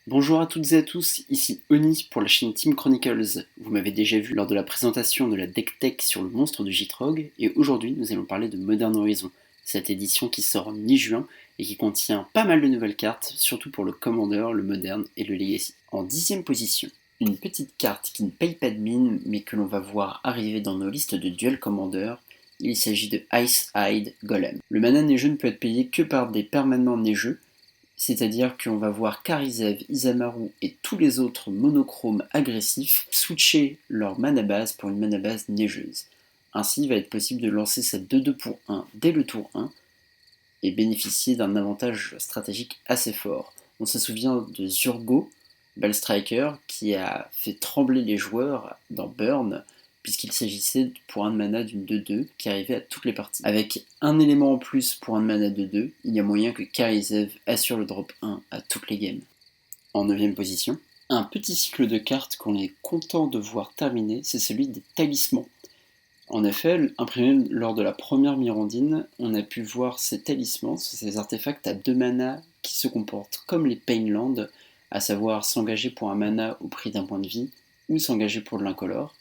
Bonjour à toutes et à tous, ici Oni pour la chaîne Team Chronicles. Vous m'avez déjà vu lors de la présentation de la deck tech sur le monstre de Jitrog, et aujourd'hui nous allons parler de Modern Horizon, cette édition qui sort mi-juin et qui contient pas mal de nouvelles cartes, surtout pour le Commander, le Modern et le Legacy. En 10ème position, une petite carte qui ne paye pas de mine mais que l'on va voir arriver dans nos listes de Duel Commander. Il s'agit de Ice-Hide Golem. Le mana neigeux ne peut être payé que par des permanents neigeux, c'est-à-dire qu'on va voir Karizev, Isamaru et tous les autres monochromes agressifs switcher leur mana base pour une mana base neigeuse. Ainsi, il va être possible de lancer cette 2-2 pour 1 dès le tour 1 et bénéficier d'un avantage stratégique assez fort. On se souvient de Zurgo, Ballstriker, qui a fait trembler les joueurs dans Burn, puisqu'il s'agissait pour un de mana d'une 2-2 qui arrivait à toutes les parties. Avec un élément en plus pour un de mana 2-2, il y a moyen que Karizev assure le drop 1 à toutes les games. En 9ème position, un petit cycle de cartes qu'on est content de voir terminer, c'est celui des talismans. En effet, imprimé lors de la première Mirandine, on a pu voir ces talismans, ces artefacts à 2 mana qui se comportent comme les Painland, à savoir s'engager pour un mana au prix d'un point de vie, ou s'engager pour de l'incolore.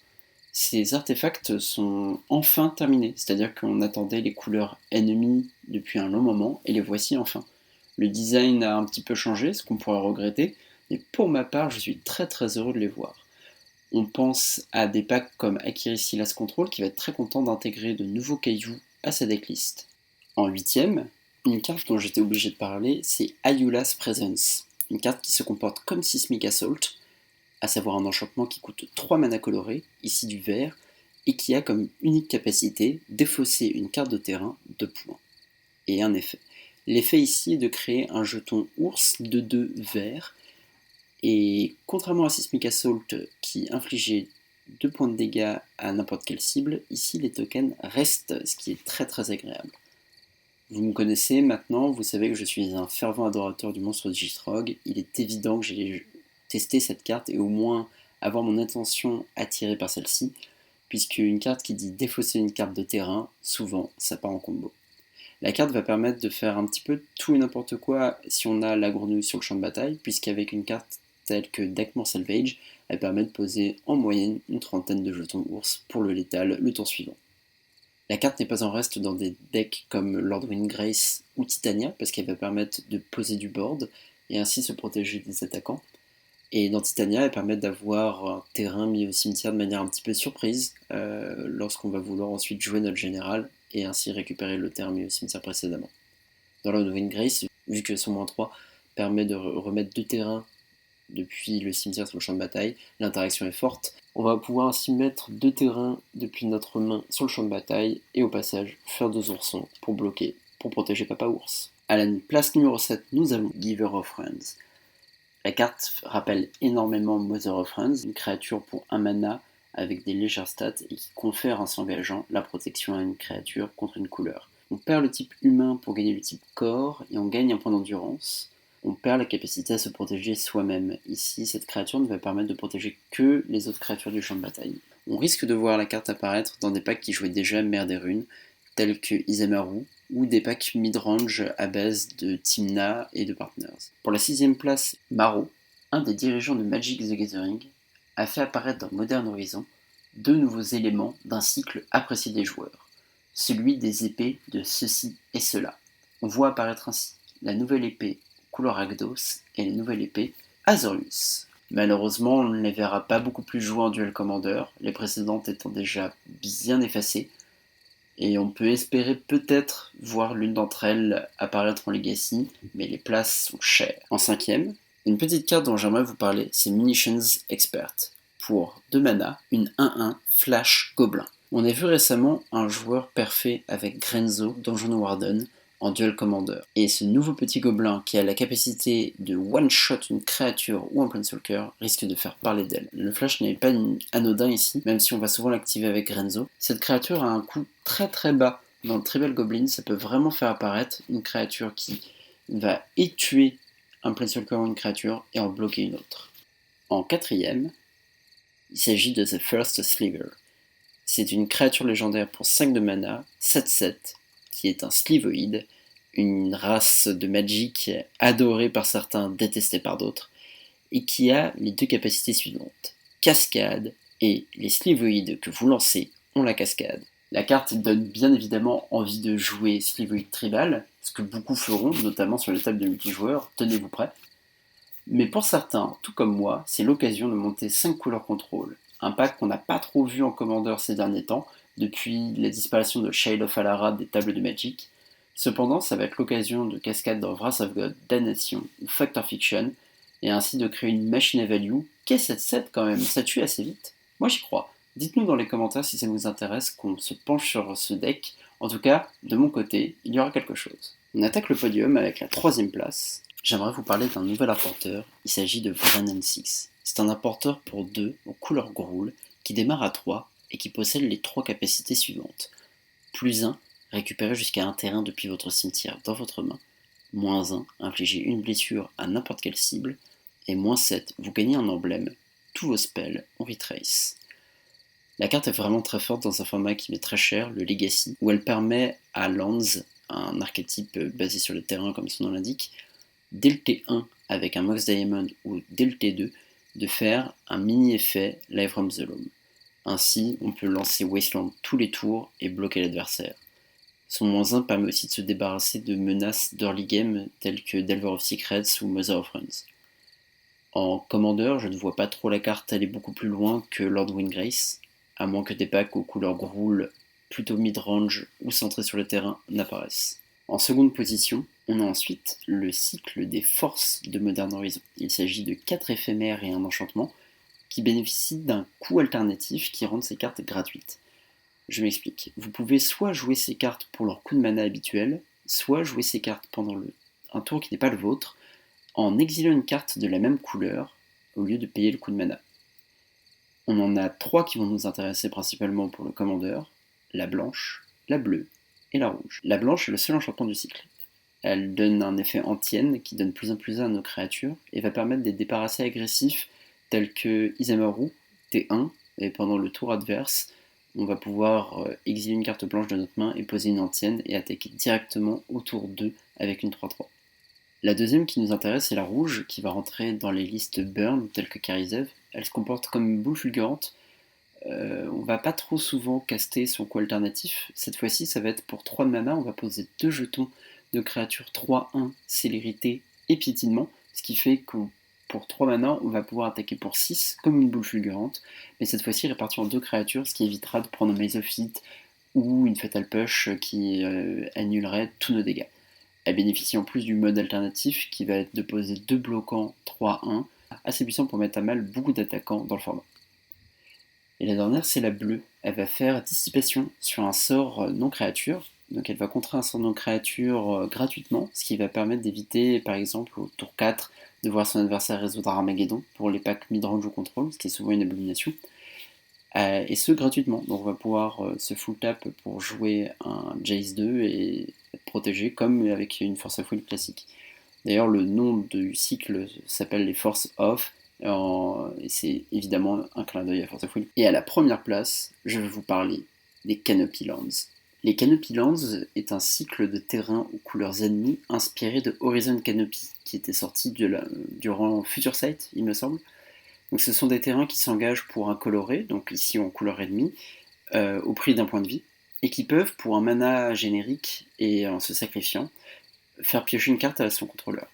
Ces artefacts sont enfin terminés, c'est-à-dire qu'on attendait les couleurs ennemies depuis un long moment, et les voici enfin. Le design a un petit peu changé, ce qu'on pourrait regretter, mais pour ma part, je suis très très heureux de les voir. On pense à des packs comme Akiri Silas Control qui va être très content d'intégrer de nouveaux cailloux à sa decklist. En 8ème, une carte dont j'étais obligé de parler, c'est Ayula's Presence. Une carte qui se comporte comme Seismic Assault, à savoir un enchantement qui coûte 3 mana colorés, ici du vert, et qui a comme unique capacité défausser une carte de terrain de points. Et un effet. L'effet ici est de créer un jeton ours de 2 vert. Et contrairement à Seismic Assault qui infligeait 2 points de dégâts à n'importe quelle cible, ici les tokens restent, ce qui est très très agréable. Vous me connaissez maintenant, vous savez que je suis un fervent adorateur du monstre de Gitrog. Il est évident que j'ai testé cette carte et au moins avoir mon attention attirée par celle-ci, puisque une carte qui dit défausser une carte de terrain, souvent ça part en combo. La carte va permettre de faire un petit peu tout et n'importe quoi si on a la grenouille sur le champ de bataille, puisqu'avec une carte telle que Deckmore Salvage, elle permet de poser en moyenne une trentaine de jetons ours pour le létal le tour suivant. La carte n'est pas en reste dans des decks comme Lordwyn Grace ou Titania, parce qu'elle va permettre de poser du board et ainsi se protéger des attaquants. Et dans Titania, elle permet d'avoir un terrain mis au cimetière de manière un petit peu surprise, lorsqu'on va vouloir ensuite jouer notre général et ainsi récupérer le terrain mis au cimetière précédemment. Dans Lordwyn Grace, vu que son -3 permet de remettre 2 terrains depuis le cimetière sur le champ de bataille, l'interaction est forte. On va pouvoir ainsi mettre 2 terrains depuis notre main sur le champ de bataille et au passage faire 2 oursons pour bloquer, pour protéger Papa Ours. À la place numéro 7, nous avons Giver of Friends. La carte rappelle énormément Mother of Friends, une créature pour 1 mana avec des légères stats et qui confère en s'engageant la protection à une créature contre une couleur. On perd le type humain pour gagner le type corps et on gagne un point d'endurance. On perd la capacité à se protéger soi-même. Ici, cette créature ne va permettre de protéger que les autres créatures du champ de bataille. On risque de voir la carte apparaître dans des packs qui jouaient déjà Mer des Runes, tels que Isamaru, ou des packs mid-range à base de Tymna et de Partners. Pour la 6ème place, Maro, un des dirigeants de Magic the Gathering, a fait apparaître dans Modern Horizon 2 nouveaux éléments d'un cycle apprécié des joueurs, celui des épées de ceci et cela. On voit apparaître ainsi la nouvelle épée couleur Agdos et la nouvelle épée Azorius. Malheureusement, on ne les verra pas beaucoup plus jouer en Duel Commander, les précédentes étant déjà bien effacées, et on peut espérer peut-être voir l'une d'entre elles apparaître en Legacy, mais les places sont chères. En 5ème, une petite carte dont j'aimerais vous parler, c'est Munitions Expert. Pour 2 mana, une 1-1 Flash Gobelin. On a vu récemment un joueur parfait avec Grenzo, Donjon Warden, en Duel Commander. Et ce nouveau petit gobelin qui a la capacité de one-shot une créature ou un Planeswalker risque de faire parler d'elle. Le flash n'est pas anodin ici, même si on va souvent l'activer avec Grenzo. Cette créature a un coût très très bas. Dans le Tribal Goblin, ça peut vraiment faire apparaître une créature qui va tuer un Planeswalker ou une créature et en bloquer une autre. En 4ème, il s'agit de The First Sliver. C'est une créature légendaire pour 5 de mana, 7-7, qui est un Slivoïde, une race de Magic adorée par certains, détestée par d'autres, et qui a les deux capacités suivantes, cascade et les slivoïdes que vous lancez ont la cascade. La carte donne bien évidemment envie de jouer Slivoid Tribal, ce que beaucoup feront, notamment sur les tables de multijoueurs, tenez-vous prêts. Mais pour certains, tout comme moi, c'est l'occasion de monter 5 couleurs contrôle, un pack qu'on n'a pas trop vu en Commander ces derniers temps, depuis la disparition de Shade of Alara des tables de Magic. Cependant, ça va être l'occasion de cascade dans Wrath of God, Damnation ou Factor Fiction, et ainsi de créer une machine à value. Qu'est-ce cette set quand même, ça tue assez vite. Moi j'y crois. Dites-nous dans les commentaires si ça vous intéresse qu'on se penche sur ce deck. En tout cas, de mon côté, il y aura quelque chose. On attaque le podium avec la 3ème place. J'aimerais vous parler d'un nouvel apporteur, il s'agit de Wrenn 6. C'est un apporteur pour 2 aux couleurs Gruul qui démarre à 3 et qui possède les 3 capacités suivantes. Plus 1, récupérez jusqu'à un terrain depuis votre cimetière dans votre main. Moins 1, infligez une blessure à n'importe quelle cible. Et moins 7, vous gagnez un emblème. Tous vos spells ont retrace. La carte est vraiment très forte dans un format qui m'est très cher, le Legacy, où elle permet à Lands, un archétype basé sur le terrain comme son nom l'indique, dès le T1 avec un Mox Diamond ou dès le T2 de faire un mini-effet Live from the Loam. Ainsi, on peut lancer Wasteland tous les tours et bloquer l'adversaire. Son -1 permet aussi de se débarrasser de menaces d'early game telles que Delver of Secrets ou Mother of Runes. En Commander, je ne vois pas trop la carte aller beaucoup plus loin que Lord Windgrace, à moins que des packs aux couleurs Gruul plutôt mid-range ou centrés sur le terrain n'apparaissent. En seconde position, on a ensuite le cycle des forces de Modern Horizon. Il s'agit de 4 éphémères et un enchantement qui bénéficient d'un coût alternatif qui rend ces cartes gratuites. Je m'explique. Vous pouvez soit jouer ces cartes pour leur coût de mana habituel, soit jouer ces cartes pendant un tour qui n'est pas le vôtre, en exilant une carte de la même couleur au lieu de payer le coût de mana. On en a 3 qui vont nous intéresser principalement pour le Commander, la blanche, la bleue et la rouge. La blanche est le seul enchantement du cycle. Elle donne un effet antienne qui donne plus en plus à nos créatures et va permettre des départs assez agressifs tels que Isamaru, T1, et pendant le tour adverse, on va pouvoir exiler une carte blanche de notre main et poser une antienne et attaquer directement au tour 2 avec une 3-3. La deuxième qui nous intéresse est la rouge qui va rentrer dans les listes burn telles que Karizev. Elle se comporte comme une boule fulgurante. On va pas trop souvent caster son coup alternatif. Cette fois-ci, ça va être pour 3 de mana. On va poser 2 jetons de créatures 3-1, célérité et piétinement. Ce qui fait que pour 3 mana, on va pouvoir attaquer pour 6 comme une boule fulgurante. Mais cette fois-ci répartie en 2 créatures, ce qui évitera de prendre un Maze of Feet ou une Fatal Push qui annulerait tous nos dégâts. Elle bénéficie en plus du mode alternatif qui va être de poser 2 bloquants 3-1, assez puissant pour mettre à mal beaucoup d'attaquants dans le format. Et la dernière, c'est la bleue. Elle va faire dissipation sur un sort non-créature. Donc elle va contrer un sort non-créature gratuitement, ce qui va permettre d'éviter, par exemple, au tour 4, de voir son adversaire résoudre Armageddon pour les packs mid-range ou contrôle, ce qui est souvent une abomination. Et ce gratuitement. Donc on va pouvoir se full tap pour jouer un Jace 2 et être protégé comme avec une Force of Will classique. D'ailleurs le nom du cycle s'appelle les Force Off et c'est évidemment un clin d'œil à Force of Will. Et à la première place, je vais vous parler des Canopy Lands. Les Canopy Lands est un cycle de terrain aux couleurs ennemies inspiré de Horizon Canopy qui était sorti durant Future Sight, il me semble. Donc ce sont des terrains qui s'engagent pour un coloré, donc ici en couleur ennemie, au prix d'un point de vie, et qui peuvent, pour un mana générique et en se sacrifiant, faire piocher une carte à son contrôleur.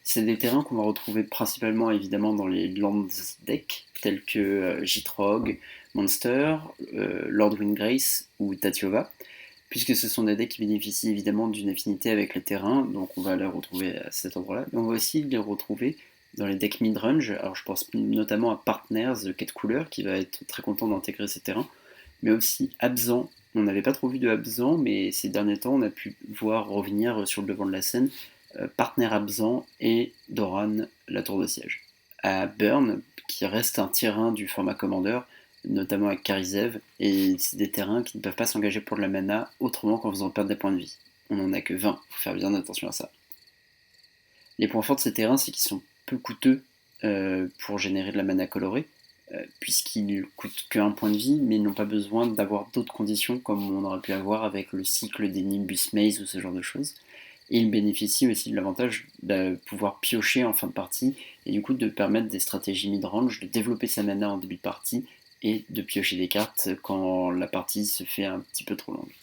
C'est des terrains qu'on va retrouver principalement évidemment dans les Lands decks, tels que Gitrog, Monster, Lord Windgrace ou Tatiova, puisque ce sont des decks qui bénéficient évidemment d'une affinité avec les terrains, donc on va les retrouver à cet endroit-là, mais on va aussi les retrouver dans les decks mid-range. Alors je pense notamment à Partners de quête couleur qui va être très content d'intégrer ces terrains, mais aussi Abzan. On n'avait pas trop vu de Abzan, mais ces derniers temps on a pu voir revenir sur le devant de la scène Partner Abzan et Doran, la tour de siège. À Burn, qui reste un terrain du format Commander, notamment avec Karizev, et c'est des terrains qui ne peuvent pas s'engager pour de la mana autrement qu'en faisant perdre des points de vie. On n'en a que 20, faut faire bien attention à ça. Les points forts de ces terrains, c'est qu'ils sont peu coûteux pour générer de la mana colorée, puisqu'ils ne coûtent qu'un point de vie, mais ils n'ont pas besoin d'avoir d'autres conditions comme on aurait pu avoir avec le cycle des Nimbus Maze ou ce genre de choses. Et il bénéficie aussi de l'avantage de pouvoir piocher en fin de partie et du coup de permettre des stratégies mid-range, de développer sa mana en début de partie et de piocher des cartes quand la partie se fait un petit peu trop longue.